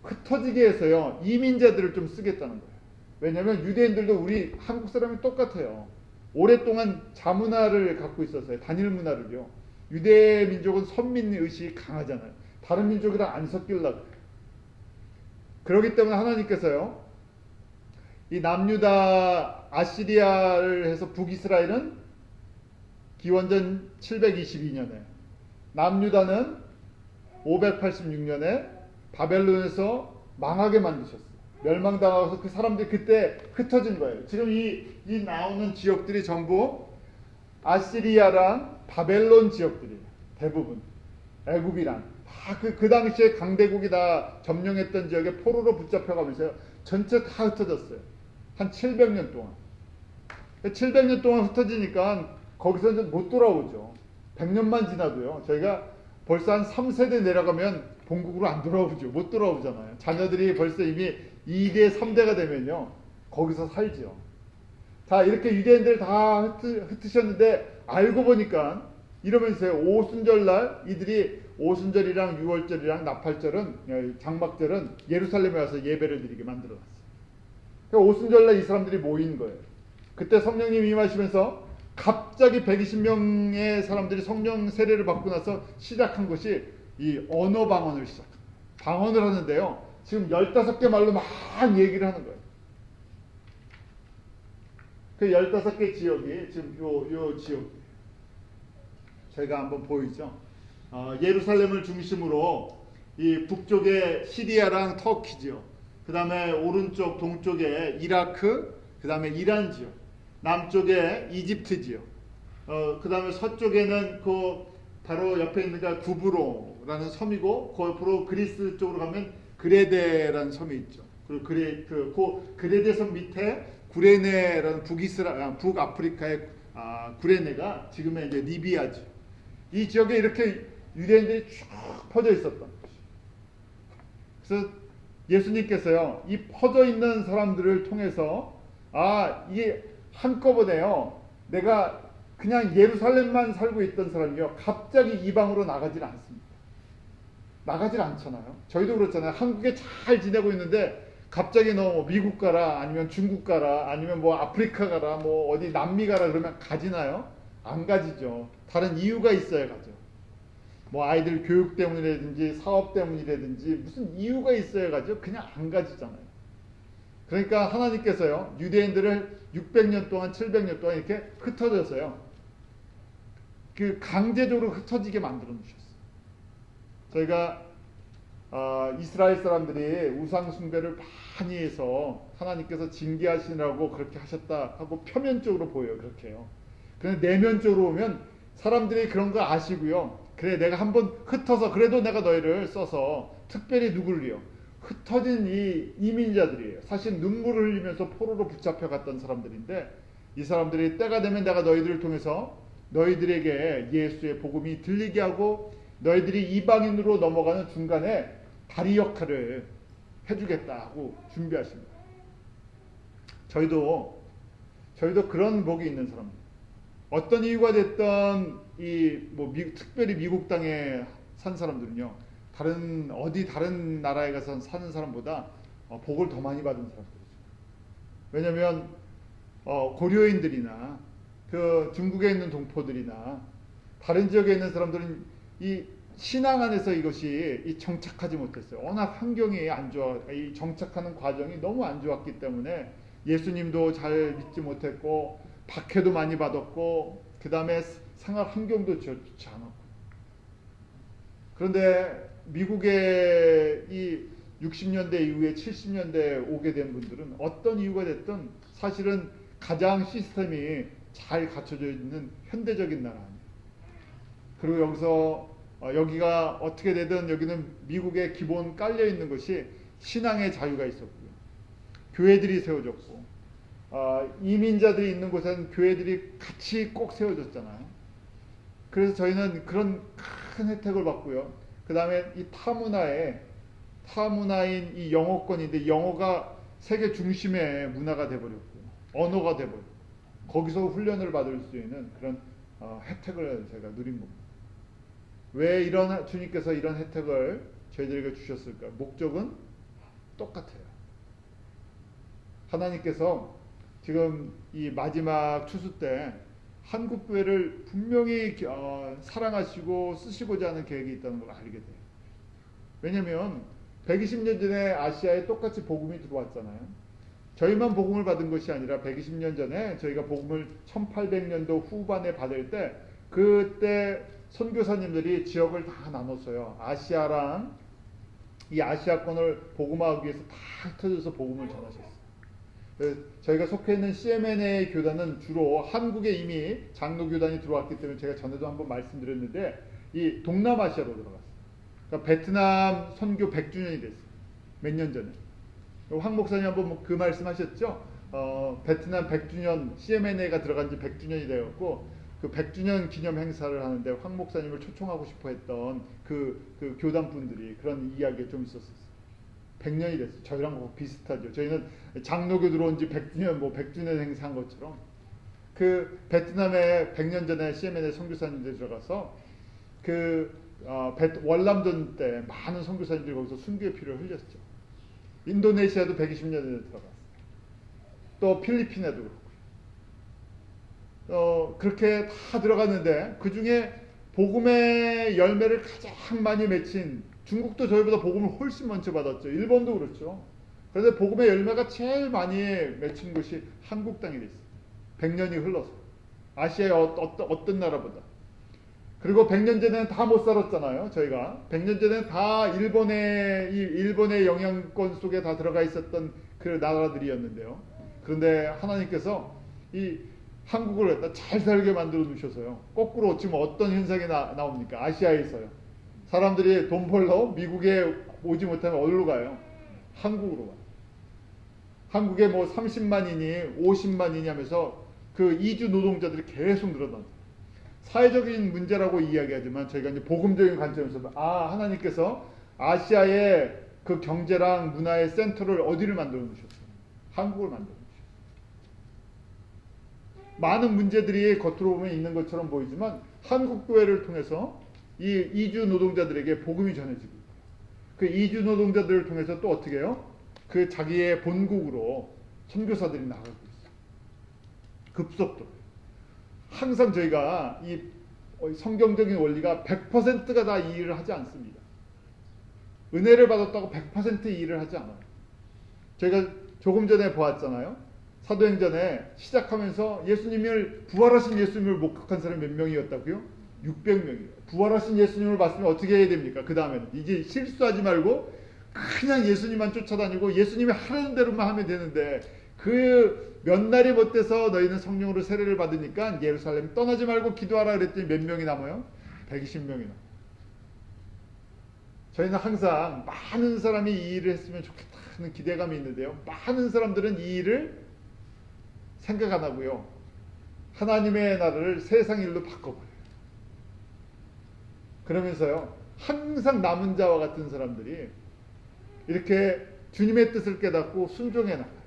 흩어지게 해서요. 이민자들을 좀 쓰겠다는 거예요. 왜냐하면 유대인들도 우리 한국 사람이 똑같아요. 오랫동안 자문화를 갖고 있었어요. 단일 문화를요. 유대 민족은 선민의식이 강하잖아요. 다른 민족이랑 안 섞이려고. 그렇기 때문에 하나님께서요. 이 남유다 아시리아를 해서 북이스라엘은 기원전 722년에 남유다는 586년에 바벨론에서 망하게 만드셨어요. 멸망당하고서 그 사람들이 그때 흩어진 거예요. 지금 이 나오는 지역들이 전부 아시리아랑 바벨론 지역들이에요. 대부분. 애굽이랑. 다 그 당시에 강대국이 다 점령했던 지역에 포로로 붙잡혀가면서 전체 다 흩어졌어요. 한 700년 동안. 700년 동안 흩어지니까 거기서 이제 못 돌아오죠. 100년만 지나도요. 저희가 벌써 한 3세대 내려가면 본국으로 안 돌아오죠. 못 돌아오잖아요. 자녀들이 벌써 이미 2대, 3대가 되면요. 거기서 살죠. 다 이렇게 유대인들 다 흩으셨는데 알고 보니까 이러면서요. 오순절날 이들이 오순절이랑 유월절이랑 나팔절은 장막절은 예루살렘에 와서 예배를 드리게 만들어놨어요. 그러니까 오순절날 이 사람들이 모인 거예요. 그때 성령님이 임하시면서 갑자기 120명의 사람들이 성령 세례를 받고 나서 시작한 것이 이 언어 방언을 시작합니다. 방언을 하는데요. 지금 15개 말로 막 얘기를 하는 거예요. 그 15개 지역이 지금 요 지역 저희가 한번 보이죠. 예루살렘을 중심으로 이 북쪽에 시리아랑 터키지요. 그 다음에 오른쪽 동쪽에 이라크, 그 다음에 이란 지역, 남쪽에 이집트 지역, 그 다음에 서쪽에는 그 바로 옆에 있는 게 구브로라는 섬이고, 그 옆으로 그리스 쪽으로 가면 그레데라는 섬이 있죠. 그리고 그 그레데 섬 밑에 구레네라는 북아프리카의 구레네가 지금의 이제 리비아죠. 이 지역에 이렇게 유대인들이 쭉 퍼져 있었던 것이죠. 그래서 예수님께서요, 이 퍼져 있는 사람들을 통해서 이게 한꺼번에요, 내가 그냥 예루살렘만 살고 있던 사람이요, 갑자기 이방으로 나가질 않습니다. 나가질 않잖아요. 저희도 그렇잖아요. 한국에 잘 지내고 있는데 갑자기 너 미국 가라, 아니면 중국 가라, 아니면 뭐 아프리카 가라, 뭐 어디 남미 가라 그러면 가지나요? 안 가지죠. 다른 이유가 있어야 가죠. 뭐 아이들 교육 때문이라든지 사업 때문이라든지 무슨 이유가 있어야 가죠. 그냥 안 가지잖아요. 그러니까 하나님께서요, 유대인들을 600년 동안 700년 동안 이렇게 흩어져서요, 그 강제적으로 흩어지게 만들어 놓으셨어요. 저희가 이스라엘 사람들이 우상 숭배를 많이 해서 하나님께서 징계하시느라고 그렇게 하셨다 하고 표면적으로 보여요. 그렇게요. 그런데 내면적으로 보면 사람들이 그런 거 아시고요, 그래 내가 한번 흩어서 그래도 내가 너희를 써서, 특별히 누굴요? 흩어진 이 이민자들이에요. 사실 눈물을 흘리면서 포로로 붙잡혀 갔던 사람들인데, 이 사람들이 때가 되면 내가 너희들을 통해서 너희들에게 예수의 복음이 들리게 하고, 너희들이 이방인으로 넘어가는 중간에 다리 역할을 해주겠다고 준비하십니다. 저희도 그런 복이 있는 사람들. 어떤 이유가 됐던 특별히 미국 땅에 산 사람들은요, 다른 나라에 가서 사는 사람보다 복을 더 많이 받은 사람들이죠. 왜냐하면 고려인들이나 그 중국에 있는 동포들이나 다른 지역에 있는 사람들은 이 신앙 안에서 이것이 정착하지 못했어요. 워낙 환경이 안 좋아, 이 정착하는 과정이 너무 안 좋았기 때문에 예수님도 잘 믿지 못했고, 박해도 많이 받았고, 그 다음에 생활 환경도 좋지 않았고. 그런데 미국의 이 60년대 이후에 70년대에 오게 된 분들은 어떤 이유가 됐든 사실은 가장 시스템이 잘 갖춰져 있는 현대적인 나라 아니에요. 그리고 여기가 어떻게 되든 여기는 미국의 기본 깔려 있는 것이 신앙의 자유가 있었고요, 교회들이 세워졌고, 이민자들이 있는 곳에는 교회들이 같이 꼭 세워졌잖아요. 그래서 저희는 그런 큰 혜택을 받고요. 그 다음에 이 타문화인 이 영어권인데, 영어가 세계 중심의 문화가 돼버렸고, 언어가 돼버렸고, 거기서 훈련을 받을 수 있는 그런 혜택을 제가 누린 겁니다. 왜 주님께서 이런 혜택을 저희들에게 주셨을까? 목적은 똑같아요. 하나님께서 지금 이 마지막 추수 때 한국교회를 분명히 사랑하시고 쓰시고자 하는 계획이 있다는 걸 알게 돼요. 왜냐하면 120년 전에 아시아에 똑같이 복음이 들어왔잖아요. 저희만 복음을 받은 것이 아니라 120년 전에 저희가 복음을 1800년도 후반에 받을 때, 그때 선교사님들이 지역을 다 나눴어요. 아시아랑 이 아시아권을 복음화하기 위해서 다 흩어져서 복음을 전하셨어요. 저희가 속해 있는 CMNA 교단은 주로 한국에 이미 장로교단이 들어왔기 때문에 제가 전에도 한번 말씀드렸는데, 이 동남아시아로 들어갔어요. 그러니까 베트남 선교 100주년이 됐어요. 몇 년 전에. 황 목사님 한번 그 말씀하셨죠. 베트남 100주년, CMNA가 들어간 지 100주년이 되었고, 그 100주년 기념 행사를 하는데 황 목사님을 초청하고 싶어 했던 그 교단 분들이 그런 이야기가 좀 있었어요. 100년이 됐어요. 저희랑 비슷하죠. 저희는 장로교 들어온 지 100주년, 100주년 행사한 것처럼, 그 베트남에 100년 전에 CMNA 선교사님들이 들어가서 그 월남전 때 많은 선교사님들이 거기서 순교의 피를 흘렸죠. 인도네시아도 120년 전에 들어갔어요. 또 필리핀에도 그렇고. 그렇게 다 들어갔는데 그 중에 복음의 열매를 가장 많이 맺힌 중국도 저희보다 복음을 훨씬 먼저 받았죠. 일본도 그렇죠. 그런데 복음의 열매가 제일 많이 맺힌 곳이 한국 땅이 됐어요. 100년이 흘러서. 아시아의 어떤 나라보다. 그리고 100년 전에는 다 못 살았잖아요. 저희가 100년 전에는 다 일본의 영향권 속에 다 들어가 있었던 그 나라들이었는데요. 그런데 하나님께서 이 한국을 갖다 잘 살게 만들어 놓으셔서요. 거꾸로 지금 어떤 현상이 나옵니까? 아시아에서요. 사람들이 돈 벌러 미국에 오지 못하면 어디로 가요? 한국으로 가요. 한국에 뭐 30만이니 50만이니 하면서 그 이주 노동자들이 계속 늘어나요. 사회적인 문제라고 이야기하지만 저희가 이제 복음적인 관점에서 하나님께서 아시아의 그 경제랑 문화의 센터를 어디를 만들어 놓으셨어요? 한국을 만들어 놓으셨어요. 많은 문제들이 겉으로 보면 있는 것처럼 보이지만 한국 교회를 통해서 이 이주 노동자들에게 복음이 전해지고 있고요. 그 이주 노동자들을 통해서 또 어떻게 해요? 그 자기의 본국으로 선교사들이 나가고 있어요. 급속도로. 항상 저희가 이 성경적인 원리가 100%가 다 이 일을 하지 않습니다. 은혜를 받았다고 100% 이 일을 하지 않아요. 저희가 조금 전에 보았잖아요. 사도행전에 시작하면서 부활하신 예수님을 목격한 사람이 몇 명이었다고요? 600명이에요. 부활하신 예수님을 봤으면 어떻게 해야 됩니까? 그 다음에는 이제 실수하지 말고 그냥 예수님만 쫓아다니고 예수님이 하라는 대로만 하면 되는데 그 몇 날이 못 돼서 너희는 성령으로 세례를 받으니까 예루살렘 떠나지 말고 기도하라 그랬더니 몇 명이 남아요? 120명이나. 저희는 항상 많은 사람이 이 일을 했으면 좋겠다는 기대감이 있는데요. 많은 사람들은 이 일을 생각 안 하고요. 하나님의 나라를 세상 일로 바꿔버려요. 그러면서요. 항상 남은 자와 같은 사람들이 이렇게 주님의 뜻을 깨닫고 순종해 나가요.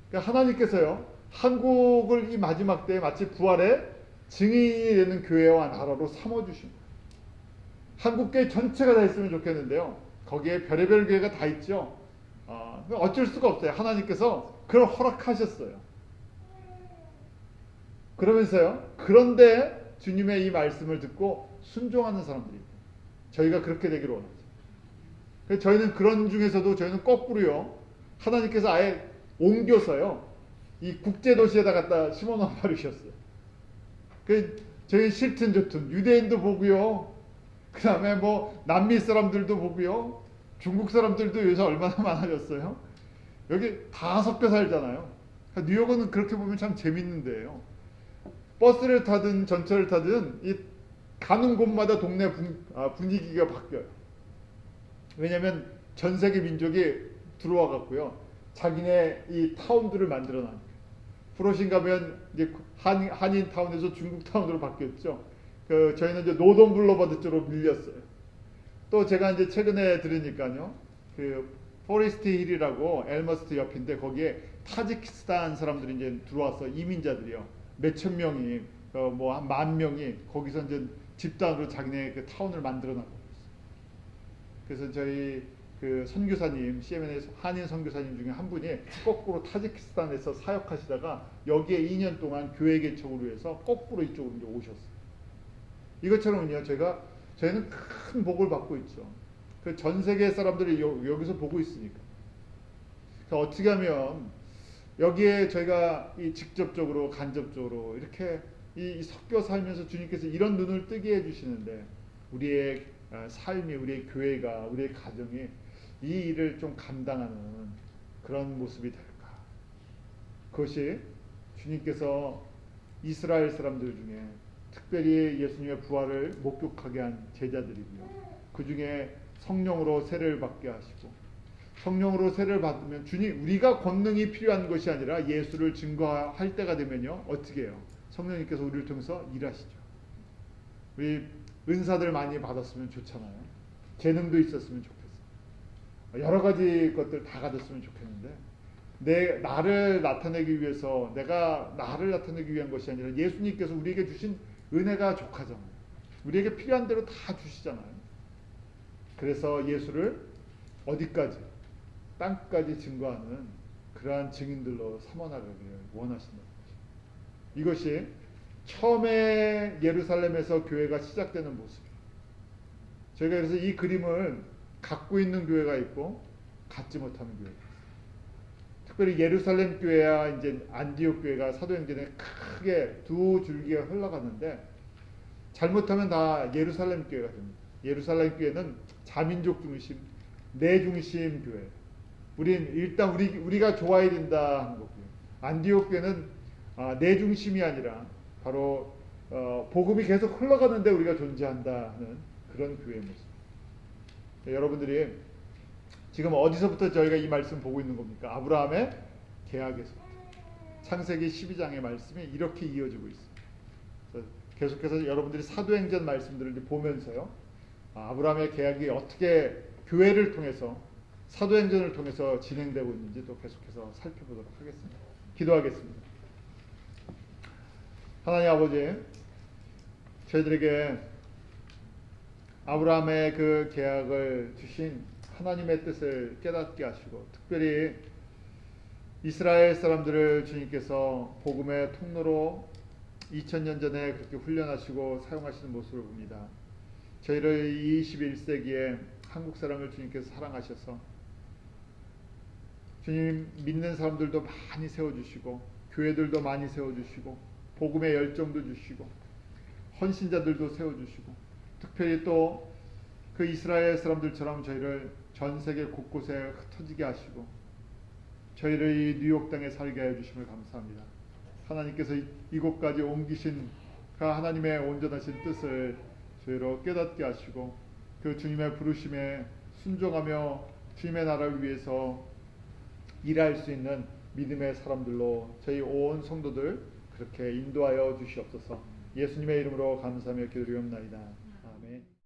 그러니까 하나님께서요. 한국을 이 마지막 때에 마치 부활의 증인이 되는 교회와 나라로 삼아주신 거예요. 한국교회 전체가 다 있으면 좋겠는데요. 거기에 별의별 교회가 다 있죠. 어쩔 수가 없어요. 하나님께서 그걸 허락하셨어요. 그러면서요. 그런데 주님의 이 말씀을 듣고 순종하는 사람들이 있어요. 저희가 그렇게 되기를 원하죠. 그래서 저희는 그런 중에서도 저희는 거꾸로요. 하나님께서 아예 옮겨서요. 이 국제도시에다 갖다 심어놓은 버리셨어요. 저희 싫든 좋든 유대인도 보고요. 그 다음에 뭐 남미 사람들도 보고요. 중국 사람들도 요새 얼마나 많아졌어요. 여기 다 섞여 살잖아요. 뉴욕은 그렇게 보면 참 재밌는 데예요. 버스를 타든 전철을 타든 이 가는 곳마다 동네 분위기가 바뀌어요. 왜냐하면 전 세계 민족이 들어와 갖고요. 자기네 이 타운들을 만들어 놨어요. 프로신 가면 이제 한인 타운에서 중국 타운으로 바뀌었죠. 저희는 이제 노던 블루버드 쪽으로 밀렸어요. 또 제가 이제 최근에 들으니까요. 포레스트 힐이라고 엘머스트 옆인데 거기에 타지키스탄 사람들이 이제 들어와서 이민자들이요. 몇천 명이 뭐 한 10,000명이 거기서 이제 집단으로 자기네 그 타운을 만들어 놨어요. 그래서 저희 선교사님, CMN의 한인 선교사님 중에 한 분이 거꾸로 타지키스탄에서 사역하시다가 여기에 2년 동안 교회 개척을 위해서 거꾸로 이쪽으로 이제 오셨어요. 이것처럼요, 저희는 큰 복을 받고 있죠. 전 세계 사람들이 여기서 보고 있으니까. 어떻게 하면 여기에 저희가 직접적으로, 간접적으로 이렇게 섞여 살면서 주님께서 이런 눈을 뜨게 해주시는데 우리의 삶이, 우리의 교회가, 우리의 가정이 이 일을 좀 감당하는 그런 모습이 될까. 그것이 주님께서 이스라엘 사람들 중에 특별히 예수님의 부활을 목격하게 한 제자들이고요. 그 중에 성령으로 세례를 받게 하시고 성령으로 세례를 받으면 우리가 권능이 필요한 것이 아니라 예수를 증거할 때가 되면요. 어떻게 해요? 성령님께서 우리를 통해서 일하시죠. 우리 은사들 많이 받았으면 좋잖아요. 재능도 있었으면 좋겠어요. 여러 가지 것들 다 가졌으면 좋겠는데 나를 나타내기 위해서 내가 나를 나타내기 위한 것이 아니라 예수님께서 우리에게 주신 은혜가 족하잖아요. 우리에게 필요한 대로 다 주시잖아요. 그래서 예수를 어디까지? 땅까지 증거하는 그러한 증인들로 삼아나가기를 원하신다는 거죠. 이것이 처음에 예루살렘에서 교회가 시작되는 모습이에요. 저희가 그래서 이 그림을 갖고 있는 교회가 있고 갖지 못하는 교회가 있어요. 특별히 예루살렘 교회와 이제 안디옥 교회가 사도행전에 크게 두 줄기가 흘러갔는데 잘못하면 다 예루살렘 교회가 됩니다. 예루살렘 교회는 자민족 중심, 내 중심 교회. 우린 일단 우리가 좋아야 된다 하는 거고요. 안디옥 교회는 내 중심이 아니라 바로 복음이 계속 흘러가는데 우리가 존재한다 하는 그런 교회의 모습. 여러분들이 지금 어디서부터 저희가 이 말씀 보고 있는 겁니까? 아브라함의 계약에서. 창세기 12장의 말씀이 이렇게 이어지고 있습니다. 계속해서 여러분들이 사도행전 말씀들을 보면서요. 아브라함의 계약이 어떻게 교회를 통해서 사도행전을 통해서 진행되고 있는지 또 계속해서 살펴보도록 하겠습니다. 기도하겠습니다. 하나님 아버지, 저희들에게 아브라함의 그 계약을 주신 하나님의 뜻을 깨닫게 하시고 특별히 이스라엘 사람들을 주님께서 복음의 통로로 2000년 전에 그렇게 훈련하시고 사용하시는 모습을 봅니다. 저희를 21세기에 한국 사람을 주님께서 사랑하셔서 주님 믿는 사람들도 많이 세워주시고 교회들도 많이 세워주시고 복음의 열정도 주시고 헌신자들도 세워주시고 특별히 또 그 이스라엘 사람들처럼 저희를 전 세계 곳곳에 흩어지게 하시고 저희를 이 뉴욕 땅에 살게 해주심을 감사합니다. 하나님께서 이곳까지 옮기신 그 하나님의 온전하신 뜻을 저희로 깨닫게 하시고 그 주님의 부르심에 순종하며 주님의 나라를 위해서 일할 수 있는 믿음의 사람들로 저희 온 성도들 그렇게 인도하여 주시옵소서. 예수님의 이름으로 감사하며 기도드리옵나이다. 아멘.